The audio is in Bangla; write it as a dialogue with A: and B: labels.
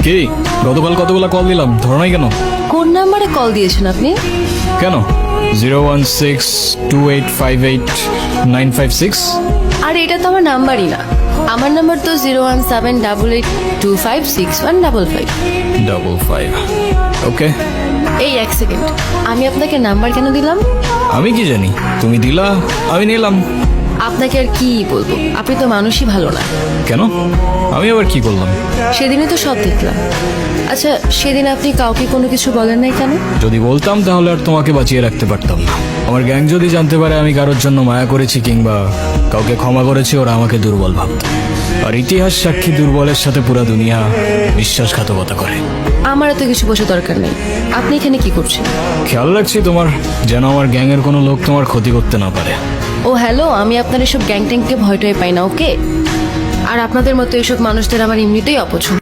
A: কি গতকাল কতগুলো কল দিলাম, ধরো নাই কেন?
B: কোন নাম্বারে কল দিয়েছেন আপনি?
A: কেন 01628589556?
B: আর এটা তো আমার নাম্বারই না। আমার নাম্বার তো 01788256155।
A: ওকে,
B: এই এক সেকেন্ড, আমি আপনাকে নাম্বার কেন দিলাম?
A: আমি কি জানি, তুমি দিলা আমি নিলাম।
B: আপনাকে আর কি বলবো, আপনি তো মানুষই ভালো না।
A: কেন, আমি আবার কি করলাম?
B: সেদিনই তো সব দেখলাম। আচ্ছা, সেদিন আপনি কাউকে কোনো কিছু বলেন নাই কেন?
A: যদি বলতাম তাহলে আর তোমাকে বাঁচিয়ে রাখতে পারতাম না। আমার গ্যাং যদি জানতে পারে আমি কারোর জন্য মায়া করেছি কিংবা কাউকে ক্ষমা করেছি, ওরা আমাকে দুর্বল ভাবত। আর ইতিহাস সাক্ষী দুর্বলের সাথে পুরা দুনিয়া বিশ্বাসঘাতকতা করে।
B: আমার এত কিছু বসে দরকার নেই। আপনি এখানে কি করছেন?
A: খেয়াল রাখছি তোমার, যেন আমার গ্যাংয়ের কোনো লোক তোমার ক্ষতি করতে না পারে।
B: ও হ্যালো, আমি আপনার এসব গ্যাং ট্যাংকে ভয়টাই পাই না, ওকে? আর আপনাদের মতো এসব মানুষদের আমার এমনিতেই অপছন্দ।